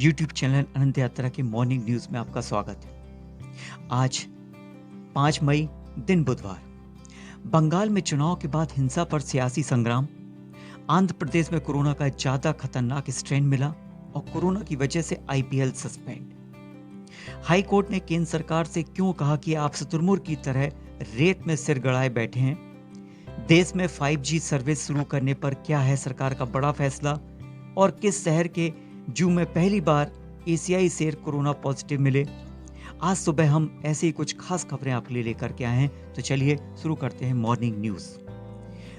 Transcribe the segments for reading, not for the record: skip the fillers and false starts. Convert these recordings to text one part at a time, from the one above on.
YouTube channel अनंत यात्रा के morning news में आपका स्वागत है। आज 5 मई दिन बुधवार। बंगाल में चुनाव के बाद हिंसा पर सियासी संग्राम। आंध्र प्रदेश में कोरोना का ज्यादा खतरनाक स्ट्रेन मिला और कोरोना की वजह से आईपीएल सस्पेंड। हाई कोर्ट ने केंद्र सरकार से क्यों कहा कि आप शुतुरमुर्ग की तरह रेत में सिर गड़ाए बैठे हैं। देश में 5G सर्विस शुरू करने पर क्या है सरकार का बड़ा फैसला और किस शहर के जू में पहली बार एशियाई शेर कोरोना पॉजिटिव मिले। आज सुबह हम ऐसे ही कुछ खास खबरें आपके लिए लेकर के आए हैं, तो चलिए शुरू करते हैं मॉर्निंग न्यूज।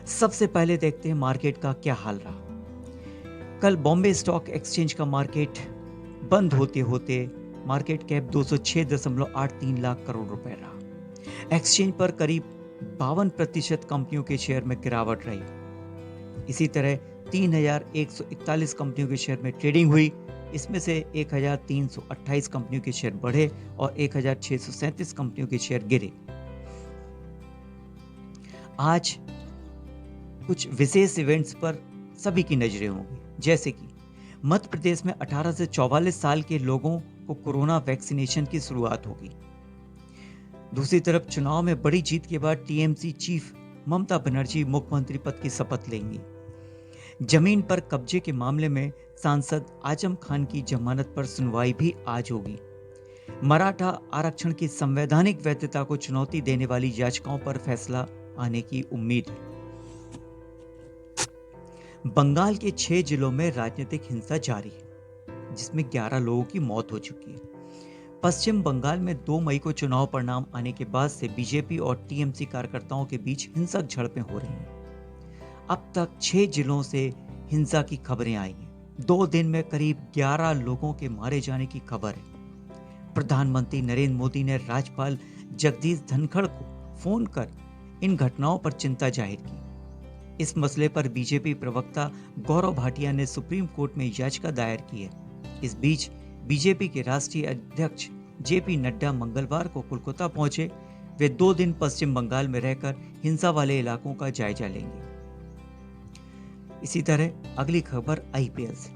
सबसे पहले देखते हैं मार्केट का क्या हाल रहा। कल बॉम्बे स्टॉक एक्सचेंज का मार्केट बंद होते होते मार्केट कैप 206.83 लाख करोड़ रुपए रहा। एक्सचेंज पर करीब 52% कंपनियों के शेयर में गिरावट रही। इसी तरह 3,141 कंपनियों के शेयर में ट्रेडिंग हुई। इसमें से 1,328 कंपनियों के शेयर बढ़े और 1,637 कंपनियों के शेयर गिरे। आज कुछ विशेष इवेंट्स पर सभी की नजरें होंगी, जैसे कि मध्य प्रदेश में 18 से 44 साल के लोगों को कोरोना वैक्सीनेशन की शुरुआत होगी। दूसरी तरफ चुनाव में बड़ी जीत के बाद टीएमसी चीफ ममता बनर्जी मुख्यमंत्री पद की शपथ लेंगी। जमीन पर कब्जे के मामले में सांसद आजम खान की जमानत पर सुनवाई भी आज होगी। मराठा आरक्षण की संवैधानिक वैधता को चुनौती देने वाली याचिकाओं पर फैसला आने की उम्मीद है। बंगाल के 6 जिलों में राजनीतिक हिंसा जारी है, जिसमें 11 लोगों की मौत हो चुकी है। पश्चिम बंगाल में 2 मई को चुनाव परिणाम आने के बाद से बीजेपी और टीएमसी कार्यकर्ताओं के बीच हिंसक झड़पें हो रही हैं। अब तक 6 जिलों से हिंसा की खबरें आई हैं। 2 दिन में करीब 11 लोगों के मारे जाने की खबर है। प्रधानमंत्री नरेंद्र मोदी ने राज्यपाल जगदीश धनखड़ को फोन कर इन घटनाओं पर चिंता जाहिर की। इस मसले पर बीजेपी प्रवक्ता गौरव भाटिया ने सुप्रीम कोर्ट में याचिका दायर की है। इस बीच बीजेपी के राष्ट्रीय अध्यक्ष जेपी नड्डा मंगलवार को कोलकाता पहुंचे। वे 2 दिन पश्चिम बंगाल में रहकर हिंसा वाले इलाकों का जायजा लेंगे। इसी तरह अगली खबर आईपीएल से।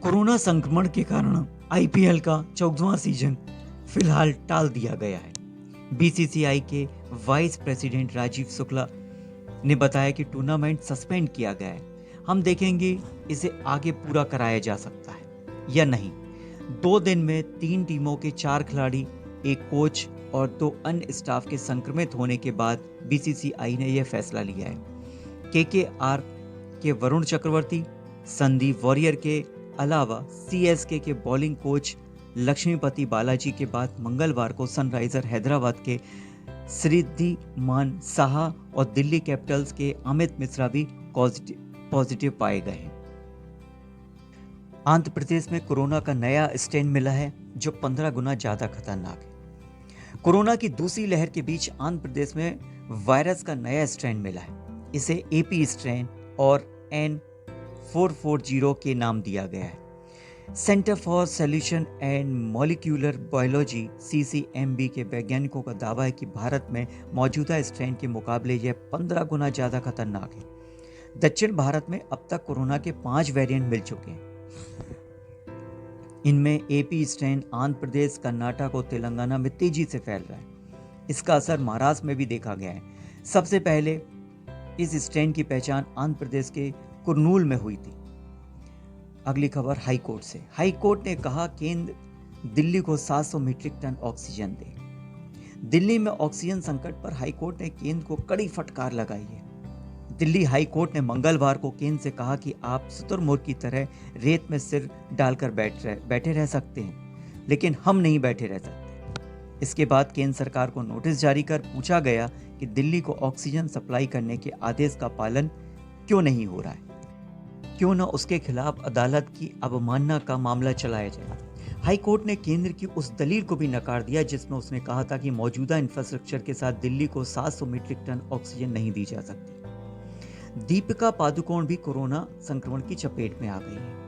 कोरोना संक्रमण के कारण आईपीएल का 14वां सीजन फिलहाल टाल दिया गया है। बीसीसीआई के वाइस प्रेसिडेंट राजीव शुक्ला ने बताया कि टूर्नामेंट सस्पेंड किया गया है। हम देखेंगे इसे आगे पूरा कराया जा सकता है या नहीं। 2 दिन में 3 टीमों के 4 खिलाड़ी, 1 कोच और 2 अन्य स्टाफ के संक्रमित होने के बाद बीसीसीआई ने यह फैसला लिया है। केकेआर के वरुण चक्रवर्ती, संदीप वॉरियर के अलावा सीएसके के बॉलिंग कोच लक्ष्मीपति बालाजी के बाद मंगलवार को सनराइजर हैदराबाद के श्रीद्धिमान साहा और दिल्ली कैपिटल्स के अमित मिश्रा भी पॉजिटिव पाए गए हैं। आंध्र प्रदेश में कोरोना का नया स्ट्रेन मिला है, जो 15 गुना ज्यादा खतरनाक है। कोरोना की दूसरी लहर के बीच आंध्र प्रदेश में वायरस का नया स्ट्रेन मिला है। इसे एपी स्ट्रेन और N440 के नाम दिया गया है। Centre for solution and molecular biology CCMB के वैज्ञानिकों का दावा है कि भारत में मौजूदा स्ट्रेन के मुकाबले यह 15 गुना ज्यादा खतरनाक है। दक्षिण भारत में अब तक कोरोना के 5 वेरिएंट मिल चुके हैं। इनमें एपी स्ट्रेन आंध्र प्रदेश, कर्नाटक और तेलंगाना में तेजी से फैल रहा है। इसका असर महाराष्ट्र में भी देखा गया है। सबसे पहले इस स्ट्रेन की पहचान आंध्र प्रदेश के कुर्नूल में हुई थी। अगली खबर हाई कोर्ट से। हाई कोर्ट ने कहा केंद्र दिल्ली को 700 मीट्रिक टन ऑक्सीजन दे। दिल्ली में ऑक्सीजन संकट पर हाई कोर्ट ने केंद्र को कड़ी फटकार लगाई है। दिल्ली हाई कोर्ट ने मंगलवार को केंद्र से कहा कि आप शुतुरमुर्ग की तरह रेत में सिर डालकर बैठे रह सकते हैं, लेकिन हम नहीं बैठे रह सकते। इसके बाद केंद्र सरकार को नोटिस जारी कर पूछा गया कि दिल्ली को ऑक्सीजन सप्लाई करने के आदेश का पालन क्यों नहीं हो रहा है, क्यों न उसके खिलाफ अदालत की अवमानना का मामला चलाया जाए। हाई कोर्ट ने केंद्र की उस दलील को भी नकार दिया जिसमें उसने कहा था कि मौजूदा इंफ्रास्ट्रक्चर के साथ दिल्ली को 700 मीट्रिक टन ऑक्सीजन नहीं दी जा सकती। दीपिका पादुकोण भी कोरोना संक्रमण की चपेट में आ गई है।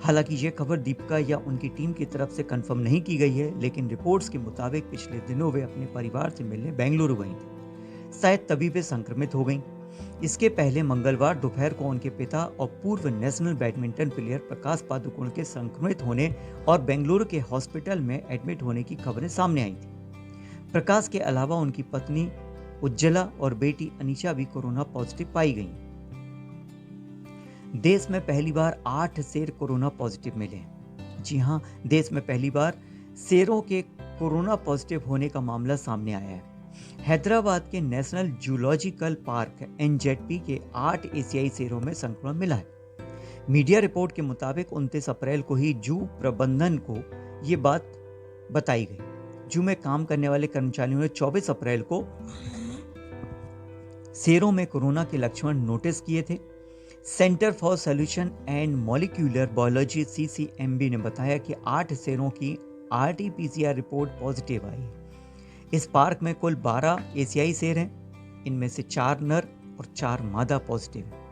हालांकि यह खबर दीपिका या उनकी टीम की तरफ से कंफर्म नहीं की गई है, लेकिन रिपोर्ट्स के मुताबिक पिछले दिनों वे अपने परिवार से मिलने बेंगलुरु गई थी। शायद तभी वे संक्रमित हो गईं। इसके पहले मंगलवार दोपहर को उनके पिता और पूर्व national badminton player Prakash Padukone के संक्रमित होने और बेंगलुरु के हॉस्पिटल में एडमिट होने की खबरें सामने आई थी। प्रकाश के अलावा उनकी पत्नी उज्ज्वला और बेटी अनीशा भी कोरोना पॉजिटिव पाई गई। देश में पहली बार 8 शेर कोरोना पॉजिटिव मिले। जी हां, देश में पहली बार शेरों के कोरोना पॉजिटिव होने का मामला सामने आया है। हैदराबाद के नेशनल जूलॉजिकल पार्क एनजेडपी के 8 एशियाई शेरों में संक्रमण मिला है। मीडिया रिपोर्ट के मुताबिक 29 अप्रैल को ही जू प्रबंधन को ये बात बताई गई। जू में काम करने वाले कर्मचारियों ने 24 अप्रैल को शेरों में कोरोना के लक्षण नोटिस किए थे। Centre for solution and molecular biology CCMB ने बताया कि 8 शेरों की आरटी-पीसीआर रिपोर्ट पॉजिटिव आई। इस पार्क में कुल 12 एशियाई शेर हैं। इनमें से 4 नर और 4 मादा पॉजिटिव हैं।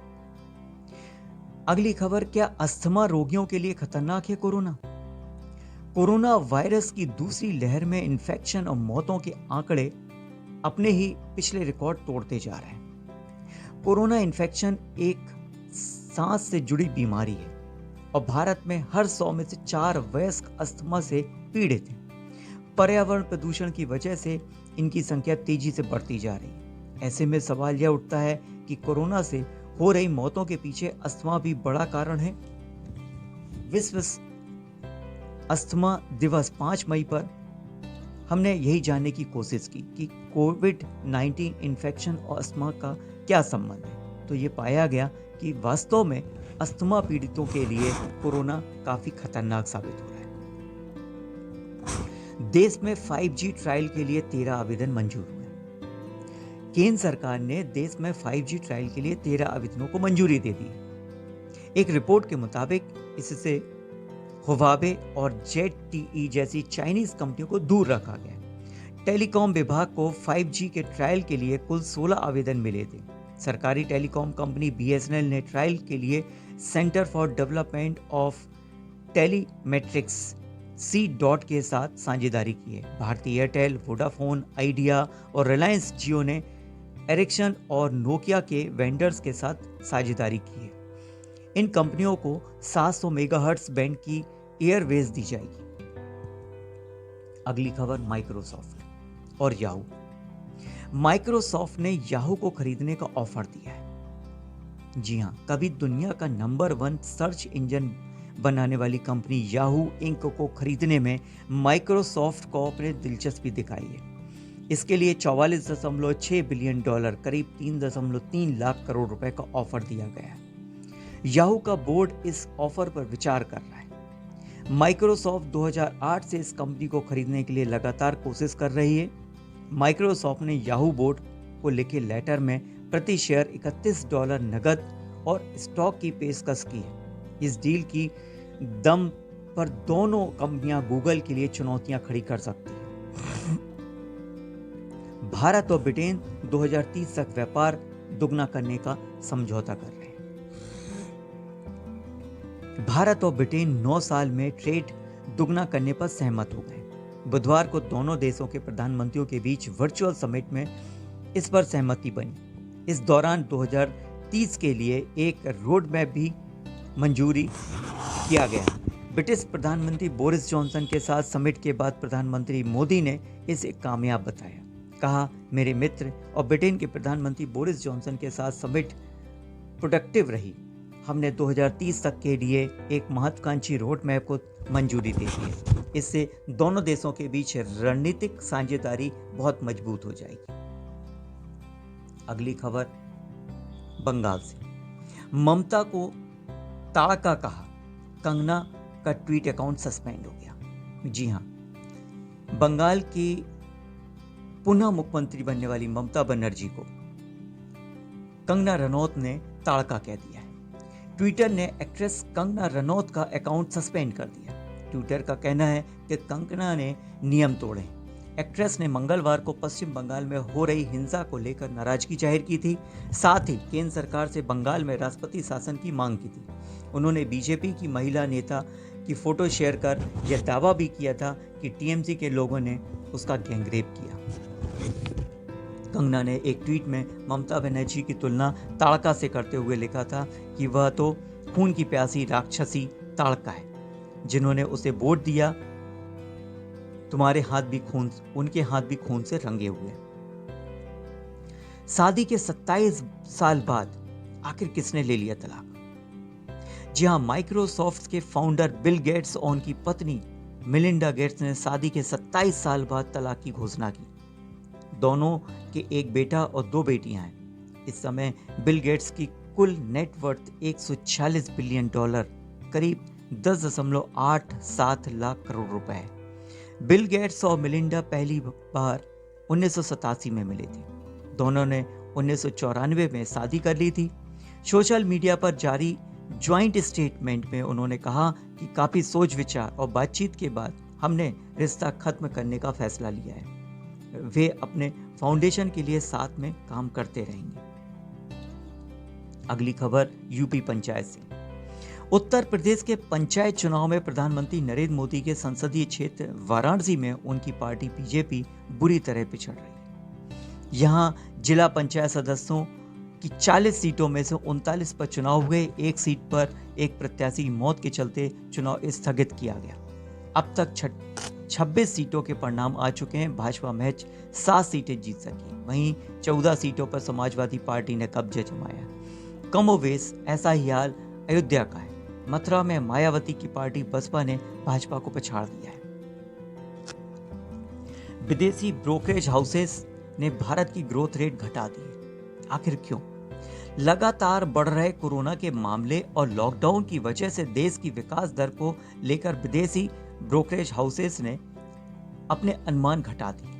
अगली खबर, क्या अस्थमा रोगियों के लिए खतरनाक है कोरोना? कोरोना वायरस की दूसरी लहर में इन्फेक्शन और मौतों के आंकड़े अपने ही पिछले रिकॉर्ड तोड़ते जा रहे हैं। कोरोना इन्फेक्शन एक सांस से जुड़ी बीमारी है और भारत में हर 100 में से 4 वयस्क अस्थमा से पीड़ित हैं। पर्यावरण प्रदूषण की वजह से इनकी संख्या तेजी से बढ़ती जा रही है। ऐसे में सवाल यह उठता है कि कोरोना से हो रही मौतों के पीछे अस्थमा भी बड़ा कारण है। विश्व अस्थमा दिवस 5 मई पर हमने यही जानने की कोशिश की कि कोविड-19 इन्फेक्शन और अस्थमा का क्या संबंध है। तो ये पाया गया कि वास्तव में अस्थमा पीड़ितों के लिए कोरोना काफी खतरनाक साबित हो रहा है। देश में 5G ट्रायल के लिए 13 आवेदन मंजूर हुए। केंद्र सरकार ने देश में 5G ट्रायल के लिए 13 आवेदनों को मंजूरी दे दी। एक रिपोर्ट के मुताबिक इससे हुवावे और ZTE जैसी चाइनीज कंपनियों को दूर रखा गया। टेलीकॉम विभाग को 5G के ट्रायल के लिए कुल 16 आवेदन मिले थे। सरकारी टेलीकॉम कंपनी BSNL ने ट्रायल के लिए centre for development of telemetrics C.DOT के साथ साझेदारी की है। भारतीय एयरटेल, वोडाफोन, आइडिया और रिलायंस जियो ने एरिक्सन और नोकिया के वेंडर्स के साथ साझेदारी की है। इन कंपनियों को 700 मेगाहर्ट्ज बैंड की एयरवेज दी जाएगी। अगली खबर, माइक्रोसॉफ्ट और याहू। माइक्रोसॉफ्ट ने याहू को खरीदने का ऑफर दिया है। जी हां, कभी दुनिया का नंबर 1 सर्च इंजन बनाने वाली कंपनी याहू इंक को खरीदने में माइक्रोसॉफ्ट को अपने दिलचस्पी दिखाई है। इसके लिए $44.6 बिलियन, करीब 3.3 लाख करोड़ रुपए का ऑफर दिया गया है। याहू का बोर्ड इस ऑफर पर विचार कर रहा है। माइक्रोसॉफ्ट 2008 से इस कंपनी को खरीदने के लिए लगातार कोशिश कर रही है। माइक्रोसॉफ्ट ने याहू बोर्ड को लिखे लेटर में प्रति शेयर $31 नगद और स्टॉक की पेशकश की है। इस डील की दम पर दोनों कंपनियां गूगल के लिए चुनौतियां खड़ी कर सकती हैं। भारत और ब्रिटेन 2030 तक व्यापार दुगना करने का समझौता कर रहे हैं। भारत और ब्रिटेन 9 साल में ट्रेड दुगना करने पर सहमत हो गए। बुधवार को दोनों देशों के प्रधानमंत्रियों के बीच वर्चुअल समिट में इस पर सहमति बनी। इस दौरान 2030 के लिए एक रोड मैप भी मंजूरी किया गया। ब्रिटिश प्रधानमंत्री बोरिस जॉनसन के साथ समिट के बाद प्रधानमंत्री मोदी ने इसे कामयाब बताया। कहा, मेरे मित्र और ब्रिटेन के प्रधानमंत्री बोरिस जॉनसन के साथ समिट प्रोडक्टिव रही। हमने 2030 तक के लिए एक महत्वाकांक्षी रोड मैप को मंजूरी दे दी है। इससे दोनों देशों के बीच रणनीतिक साझेदारी बहुत मजबूत हो जाएगी। अगली खबर, बंगाल से। ममता को ताड़का कहा, कंगना का ट्वीट अकाउंट सस्पेंड हो गया। जी हां, बंगाल की पुनः मुख्यमंत्री बनने वाली ममता बनर्जी को कंगना रनौत ने ताड़का कह दिया है। ट्विटर ने एक्ट्रेस कंगना रनौत का अकाउंट सस्पेंड कर दिया। ट्विटर का कहना है कि कंगना ने नियम तोड़े। एक्ट्रेस ने मंगलवार को पश्चिम बंगाल में हो रही हिंसा को लेकर नाराजगी जाहिर की थी। साथ ही केंद्र सरकार से बंगाल में राष्ट्रपति शासन की मांग की थी। उन्होंने बीजेपी की महिला नेता की फोटो शेयर कर यह दावा भी किया था कि टीएमसी के लोगों ने उसका गैंगरेप किया। कंगना ने एक ट्वीट में ममता बनर्जी की तुलना ताड़का से करते हुए लिखा था कि वह तो खून की प्यासी राक्षसी ताड़का है, जिन्होंने उसे वोट दिया, तुम्हारे हाथ भी खून, उनके हाथ भी खून से रंगे हुए। शादी के 27 साल बाद आखिर किसने ले लिया तलाक? जी हां, माइक्रोसॉफ्ट के फाउंडर बिल गेट्स और उनकी पत्नी मिलिंडा गेट्स ने शादी के 27 साल बाद तलाक की घोषणा की। दोनों के एक बेटा और 2 बेटियां हैं। इस समय बिल गेट्स की कुल नेट वर्थ $146 बिलियन, करीब 10.87 लाख करोड़ रुपए है। बिल गेट्स और मिलिंडा पहली बार 1987 में मिले थे। दोनों ने 1994 में शादी कर ली थी। सोशल मीडिया पर जारी ज्वाइंट स्टेटमेंट में उन्होंने कहा कि काफी सोच विचार और बातचीत के बाद हमने रिश्ता खत्म करने का फैसला लिया है। वे अपने फाउंडेशन के लिए साथ में काम करते रहेंगे। अगली खबर यूपी पंचायत से। उत्तर प्रदेश के पंचायत चुनाव में प्रधानमंत्री नरेंद्र मोदी के संसदीय क्षेत्र वाराणसी में उनकी पार्टी बीजेपी बुरी तरह पिछड़ रही है। यहां जिला पंचायत सदस्यों की 40 सीटों में से 39 पर चुनाव हुए। एक सीट पर एक प्रत्याशी की मौत के चलते चुनाव स्थगित किया गया। अब तक 26 सीटों के परिणाम आ चुके हैं। भाजपा महज 7 सीटें जीत सकी, वहीं 14 सीटों पर समाजवादी पार्टी ने कब्जा जमाया। कमोवेश ऐसा ही हाल अयोध्या का है। मथुरा में मायावती की पार्टी बसपा ने भाजपा को पछाड़ दिया है। विदेशी ब्रोकरेज हाउसेस ने भारत की ग्रोथ रेट घटा दी। आखिर क्यों? लगातार बढ़ रहे कोरोना के मामले और लॉकडाउन की वजह से देश की विकास दर को लेकर विदेशी ब्रोकरेज हाउसेस ने अपने अनुमान घटा दिए।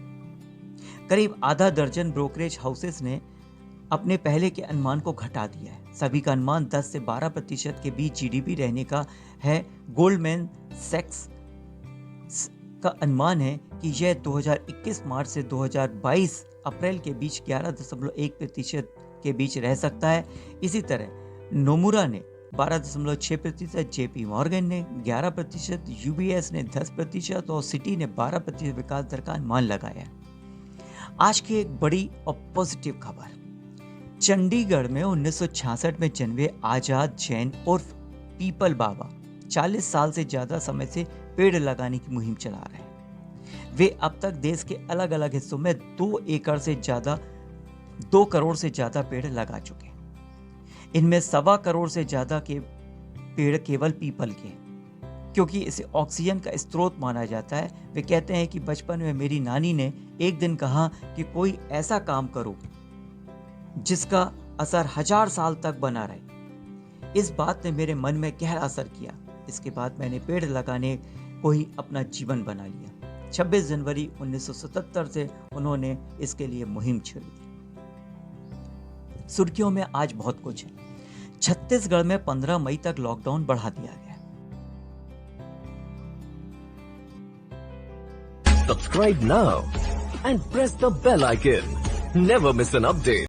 करीब आधा दर्जन ब्रोकरेज हाउसेस ने अपने पहले के अनुमान को घटा दिया है। सभी का अनुमान 10 से 12% के बीच जीडीपी रहने का है। गोल्डमैन सैक्स का अनुमान है कि यह 2021 मार्च से 2022 अप्रैल के बीच 11.1% के बीच रह सकता है। इसी तरह नोमुरा ने 12.6%, जेपी मॉर्गन ने 11%, यूबीएस ने 10% और सिटी ने 12% विकास दर का अनुमान लगाया। आज की एक बड़ी और पॉजिटिव खबर, चंडीगढ़ में 1966 में जन्मे आजाद जैन उर्फ पीपल बाबा 40 साल से ज्यादा समय से पेड़ लगाने की मुहिम चला रहे हैं। वे अब तक देश के अलग अलग हिस्सों में 2 करोड़ से ज्यादा पेड़ लगा चुके हैं। इनमें 1.25 करोड़ से ज्यादा के पेड़ केवल पीपल के, क्योंकि इसे ऑक्सीजन का स्रोत माना जाता है। वे कहते हैं कि बचपन में मेरी नानी ने एक दिन कहा कि कोई ऐसा काम करो जिसका असर 1000 साल तक बना रहे। इस बात ने मेरे मन में गहरा असर किया। इसके बाद मैंने पेड़ लगाने को ही अपना जीवन बना लिया। 26 जनवरी 1977 से उन्होंने इसके लिए मुहिम छेड़ी थी। सुर्खियों में आज बहुत कुछ है। छत्तीसगढ़ में 15 मई तक लॉकडाउन बढ़ा दिया गया। Subscribe now and press the bell icon. Never miss an update.